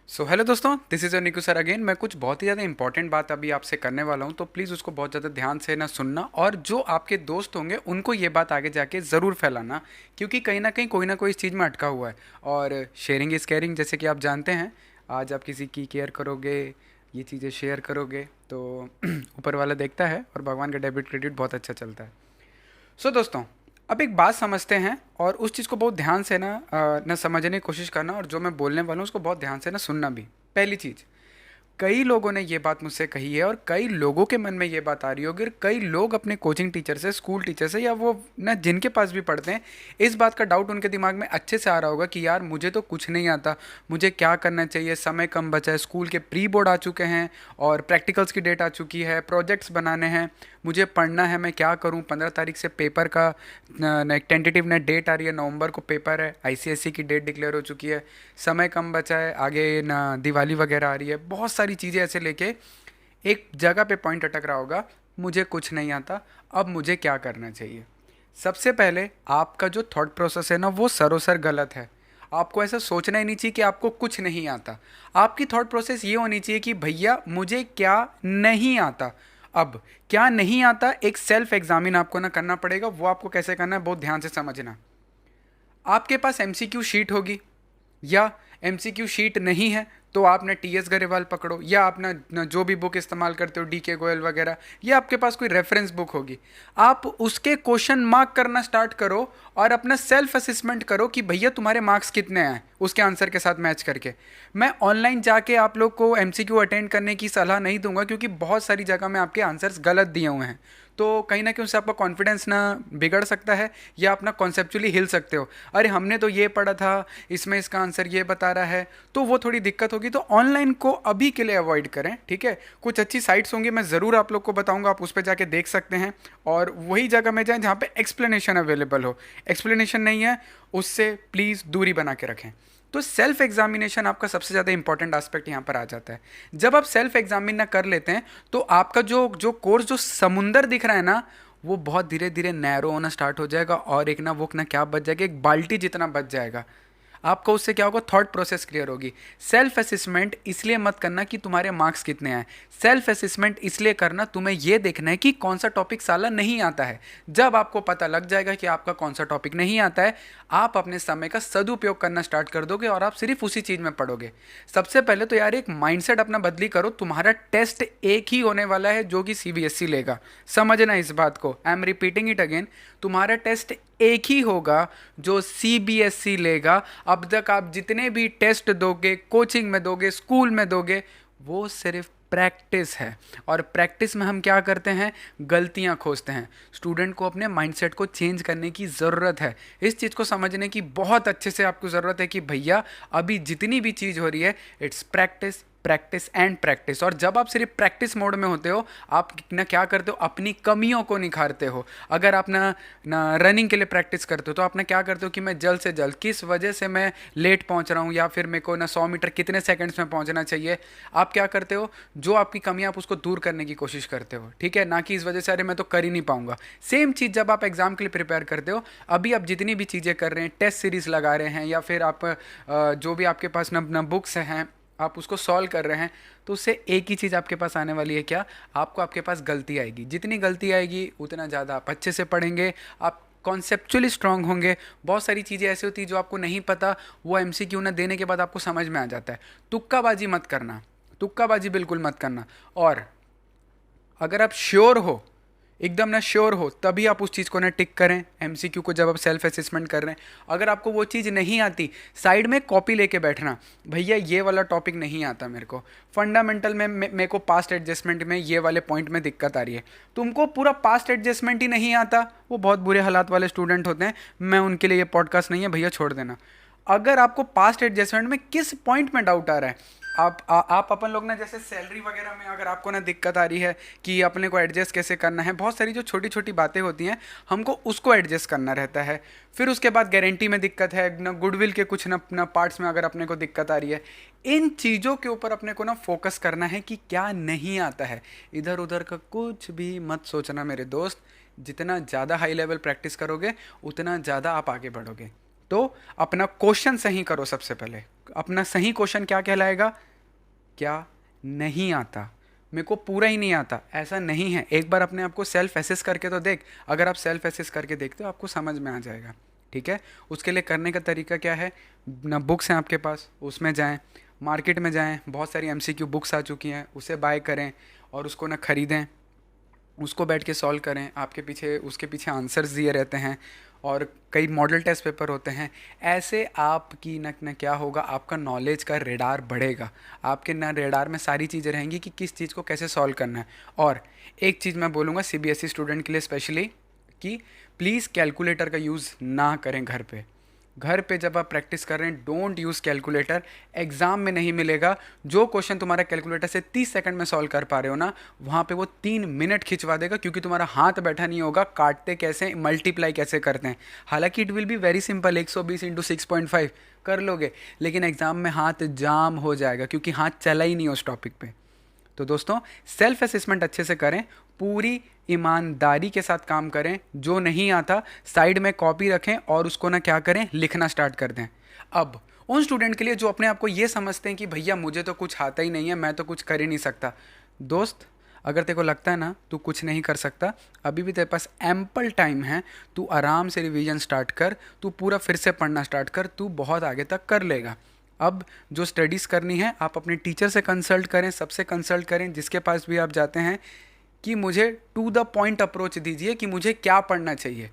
सो hello दोस्तों, this is your Niku sir again. मैं कुछ बहुत ही ज़्यादा इंपॉर्टेंट बात अभी आपसे करने वाला हूँ, तो प्लीज़ उसको बहुत ज़्यादा ध्यान से ना सुनना, और जो आपके दोस्त होंगे उनको ये बात आगे जाके ज़रूर फैलाना, क्योंकि कहीं ना कहीं कोई ना कोई इस चीज़ में अटका हुआ है। और शेयरिंग इज़ केयरिंग, जैसे कि आप जानते हैं। आज आप किसी की केयर करोगे, ये चीज़ें शेयर करोगे, तो ऊपर वाला देखता है और भगवान का डेबिट क्रेडिट बहुत अच्छा चलता है। सो दोस्तों, अब एक बात समझते हैं और उस चीज़ को बहुत ध्यान से ना समझने की कोशिश करना, और जो मैं बोलने वाला हूँ उसको बहुत ध्यान से ना सुनना भी। पहली चीज़, कई लोगों ने ये बात मुझसे कही है और कई लोगों के मन में ये बात आ रही होगी, और कई लोग अपने कोचिंग टीचर से, स्कूल टीचर से, या वो ना जिनके पास भी पढ़ते हैं, इस बात का डाउट उनके दिमाग में अच्छे से आ रहा होगा कि यार मुझे तो कुछ नहीं आता, मुझे क्या करना चाहिए, समय कम बचा है, स्कूल के प्री बोर्ड आ चुके हैं और प्रैक्टिकल्स की डेट आ चुकी है, प्रोजेक्ट्स बनाने हैं, मुझे पढ़ना है, मैं क्या करूं, 15 तारीख से पेपर का एक टेंटेटिव ना डेट आ रही है, नवंबर को पेपर है, आईसीएसई की डेट डिक्लेयर हो चुकी है, समय कम बचा है, आगे ना दिवाली वगैरह आ रही है, बहुत सारी चीज़ें ऐसे लेके एक जगह पे पॉइंट अटक रहा होगा, मुझे कुछ नहीं आता, अब मुझे क्या करना चाहिए। सबसे पहले आपका जो थॉट प्रोसेस है ना, वो सरोसर गलत है। आपको ऐसा सोचना ही नहीं चाहिए कि आपको कुछ नहीं आता। आपकी थॉट प्रोसेस ये होनी चाहिए कि भैया मुझे क्या नहीं आता। अब क्या नहीं आता, एक सेल्फ एग्जामिन आपको ना करना पड़ेगा। वो आपको कैसे करना है, बहुत ध्यान से समझना। आपके पास एमसीक्यू शीट होगी, या एमसीक्यू शीट नहीं है तो आप ना टी एस गरेवाल पकड़ो, या आप ना जो भी बुक इस्तेमाल करते हो, डी के गोयल वगैरह, या आपके पास कोई रेफरेंस बुक होगी, आप उसके क्वेश्चन मार्क करना स्टार्ट करो और अपना सेल्फ असेसमेंट करो कि भैया तुम्हारे मार्क्स कितने आए उसके आंसर के साथ मैच करके। मैं ऑनलाइन जाके आप लोग को एमसीक्यू अटेंड करने की सलाह नहीं दूंगा, क्योंकि बहुत सारी जगह में आपके आंसर्स गलत दिए हुए हैं, तो कहीं ना कहीं उससे आपका कॉन्फिडेंस ना बिगड़ सकता है, या अपना कॉन्सेप्चुअली हिल सकते हो, अरे हमने तो ये पढ़ा था, इसमें इसका आंसर ये बता रहा है, तो वो थोड़ी दिक्कत होगी। तो ऑनलाइन को अभी के लिए अवॉइड करें, ठीक है। कुछ अच्छी साइट्स होंगी, मैं ज़रूर आप लोग को बताऊंगा, आप उस पर जाके देख सकते हैं, और वही जगह में जाएं जहाँ पे एक्सप्लेनेशन अवेलेबल हो। एक्सप्लेनेशन नहीं है, उससे प्लीज़ दूरी बना के रखें। तो सेल्फ एग्जामिनेशन आपका सबसे ज़्यादा इंपॉर्टेंट एस्पेक्ट यहाँ पर आ जाता है। जब आप सेल्फ एग्जामिन ना कर लेते हैं, तो आपका जो जो कोर्स, जो समुंदर दिख रहा है ना, वो बहुत धीरे धीरे नैरो होना स्टार्ट हो जाएगा, और एक ना वो ना क्या बच जाएगा, एक बाल्टी जितना बच जाएगा। आपको उससे क्या होगा, थॉट प्रोसेस क्लियर होगी। सेल्फ असेसमेंट इसलिए मत करना कि तुम्हारे मार्क्स कितने आए। सेल्फ असेसमेंट इसलिए करना, तुम्हें यह देखना है कि कौन सा टॉपिक साला नहीं आता है। जब आपको पता लग जाएगा कि आपका कौन सा टॉपिक नहीं आता है, आप अपने समय का सदुपयोग करना स्टार्ट कर दोगे और आप सिर्फ उसी चीज़ में पढ़ोगे। सबसे पहले तो यार एक माइंडसेट अपना बदली करो। तुम्हारा टेस्ट एक ही होने वाला है जो कि सीबीएसई लेगा, समझना इस बात को। I am repeating it again, तुम्हारा टेस्ट एक ही होगा जो सीबीएसई लेगा। अब तक आप जितने भी टेस्ट दोगे, कोचिंग में दोगे, स्कूल में दोगे, वो सिर्फ प्रैक्टिस है। और प्रैक्टिस में हम क्या करते हैं, गलतियां खोजते हैं। स्टूडेंट को अपने माइंडसेट को चेंज करने की ज़रूरत है। इस चीज़ को समझने की बहुत अच्छे से आपको ज़रूरत है कि भैया अभी जितनी भी चीज़ हो रही है, it's practice, practice and practice. और जब आप सिर्फ प्रैक्टिस मोड में होते हो, आप ना क्या करते हो, अपनी कमियों को निखारते हो। अगर आप ना रनिंग के लिए प्रैक्टिस करते हो, तो आप ना क्या करते हो कि मैं जल्द से जल्द, किस वजह से मैं लेट पहुंच रहा हूं, या फिर मेरे को ना 100 मीटर कितने सेकंड्स में पहुंचना चाहिए। आप क्या करते हो, जो आपकी कमियां, आप उसको दूर करने की कोशिश करते हो, ठीक है, ना कि इस वजह से अरे मैं तो कर ही नहीं पाऊंगा। सेम चीज़ जब आप एग्जाम के लिए प्रिपेयर करते हो, अभी आप जितनी भी चीज़ें कर रहे हैं, टेस्ट सीरीज लगा रहे हैं, या फिर आप जो भी आपके पास ना बुक्स हैं, आप उसको सॉल्व कर रहे हैं, तो उससे एक ही चीज़ आपके पास आने वाली है, क्या, आपको आपके पास गलती आएगी। जितनी गलती आएगी उतना ज़्यादा आप अच्छे से पढ़ेंगे, आप कॉन्सेप्चुअली स्ट्रांग होंगे। बहुत सारी चीज़ें ऐसी होती है जो आपको नहीं पता, वो एमसीक्यू ना देने के बाद आपको समझ में आ जाता है। तुक्काबाजी मत करना, तुक्काबाजी बिल्कुल मत करना। और अगर आप श्योर हो, एकदम ना श्योर हो, तभी आप उस चीज़ को ना टिक करें एमसीक्यू को, जब आप सेल्फ असेसमेंट कर रहे हैं। अगर आपको वो चीज़ नहीं आती, साइड में कॉपी लेके बैठना, भैया ये वाला टॉपिक नहीं आता मेरे को, फंडामेंटल में मेरे को पास्ट एडजस्टमेंट में ये वाले पॉइंट में दिक्कत आ रही है। तुमको पूरा पास्ट एडजस्टमेंट ही नहीं आता, वो बहुत बुरे हालात वाले स्टूडेंट होते हैं, मैं उनके लिए ये पॉडकास्ट नहीं है भैया, छोड़ देना। अगर आपको पास्ट एडजस्टमेंट में किस पॉइंट में डाउट आ रहा है, आप अपन लोग ना, जैसे सैलरी वगैरह में अगर आपको ना दिक्कत आ रही है कि अपने को एडजस्ट कैसे करना है, बहुत सारी जो छोटी छोटी बातें होती हैं, हमको उसको एडजस्ट करना रहता है। फिर उसके बाद गारंटी में दिक्कत है ना, गुडविल के कुछ ना पार्ट्स में अगर अपने को दिक्कत आ रही है, इन चीज़ों के ऊपर अपने को ना फोकस करना है कि क्या नहीं आता है। इधर उधर का कुछ भी मत सोचना मेरे दोस्त। जितना ज़्यादा हाई लेवल प्रैक्टिस करोगे, उतना ज़्यादा आप आगे बढ़ोगे। तो अपना क्वेश्चन सही करो सबसे पहले। अपना सही क्वेश्चन क्या कहलाएगा? क्या नहीं आता, मेरे को पूरा ही नहीं आता, ऐसा नहीं है। एक बार अपने आप को सेल्फ एसेस करके तो देख। अगर आप सेल्फ एसेस करके देखते हो आपको समझ में आ जाएगा। ठीक है, उसके लिए करने का तरीका क्या है ना, बुक्स हैं आपके पास, उसमें जाएं, मार्केट में जाएं, बहुत सारी एमसीक्यू बुक्स आ चुकी हैं, उसे बाय करें और उसको ना ख़रीदें, उसको बैठ के सॉल्व करें। आपके पीछे उसके पीछे आंसर्स दिए रहते हैं और कई मॉडल टेस्ट पेपर होते हैं। ऐसे आपकी न क्या होगा, आपका नॉलेज का रेडार बढ़ेगा। आपके ना रेडार में सारी चीज़ें रहेंगी कि किस चीज़ को कैसे सॉल्व करना है। और एक चीज़ मैं बोलूँगा सीबीएसई स्टूडेंट के लिए स्पेशली, कि प्लीज़ कैलकुलेटर का यूज़ ना करें घर पे। घर पे जब आप प्रैक्टिस कर रहे हैं डोंट यूज़ कैलकुलेटर। एग्जाम में नहीं मिलेगा। जो क्वेश्चन तुम्हारा कैलकुलेटर से 30 सेकंड में सॉल्व कर पा रहे हो ना, वहाँ पे वो 3 मिनट खिंचवा देगा, क्योंकि तुम्हारा हाथ बैठा नहीं होगा काटते कैसे, मल्टीप्लाई कैसे करते हैं। हालांकि it will be very simple, 120 into 6.5 कर लोगे, लेकिन एग्जाम में हाथ जाम हो जाएगा क्योंकि हाथ चला ही नहीं उस टॉपिक पे। तो दोस्तों सेल्फ असेसमेंट अच्छे से करें, पूरी ईमानदारी के साथ काम करें। जो नहीं आता साइड में कॉपी रखें और उसको ना क्या करें, लिखना स्टार्ट कर दें। अब उन स्टूडेंट के लिए जो अपने आप को ये समझते हैं कि भैया मुझे तो कुछ आता ही नहीं है, मैं तो कुछ कर ही नहीं सकता। दोस्त, अगर तेरे को लगता है ना तू कुछ नहीं कर सकता, अभी भी तेरे पास एम्पल टाइम है। तू आराम से रिवीजन स्टार्ट कर, तू पूरा फिर से पढ़ना स्टार्ट कर, तू बहुत आगे तक कर लेगा। अब जो स्टडीज़ करनी है आप अपने टीचर से कंसल्ट करें, सबसे कंसल्ट करें जिसके पास भी आप जाते हैं, कि मुझे टू द पॉइंट अप्रोच दीजिए कि मुझे क्या पढ़ना चाहिए,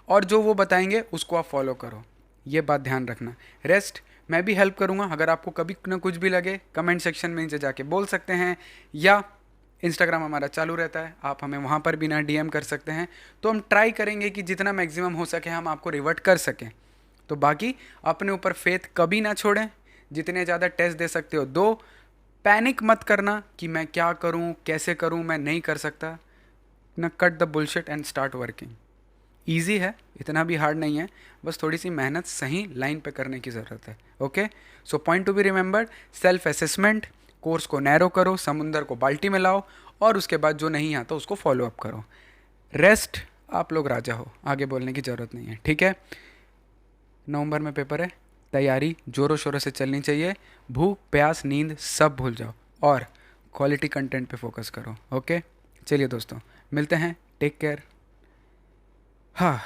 और जो वो बताएंगे उसको आप फॉलो करो। ये बात ध्यान रखना। रेस्ट मैं भी हेल्प करूँगा। अगर आपको कभी ना कुछ भी लगे कमेंट सेक्शन में नीचे जाके बोल सकते हैं, या इंस्टाग्राम हमारा चालू रहता है, आप हमें वहाँ पर भी ना डीएम कर सकते हैं। तो हम ट्राई करेंगे कि जितना मैक्सिमम हो सके हम आपको रिवर्ट कर सकें। तो बाकी अपने ऊपर फेथ कभी ना छोड़ें, जितने ज़्यादा टेस्ट दे सकते हो दो। पैनिक मत करना कि मैं क्या करूं, कैसे करूं, मैं नहीं कर सकता ना। Cut the bullshit and start working. Easy है, इतना भी हार्ड नहीं है, बस थोड़ी सी मेहनत सही लाइन पे करने की ज़रूरत है। Okay, so point to be remembered, self assessment, course को नैरो करो, समुंदर को बाल्टी में लाओ, और उसके बाद जो नहीं आता उसको फॉलो अप करो। रेस्ट आप लोग राजा हो, आगे बोलने की ज़रूरत नहीं है। ठीक है, नवंबर में पेपर है, तैयारी जोरों शोरों से चलनी चाहिए। भूख प्यास नींद सब भूल जाओ और क्वालिटी कंटेंट पे फोकस करो। ओके, चलिए दोस्तों, मिलते हैं, टेक केयर। हाँ।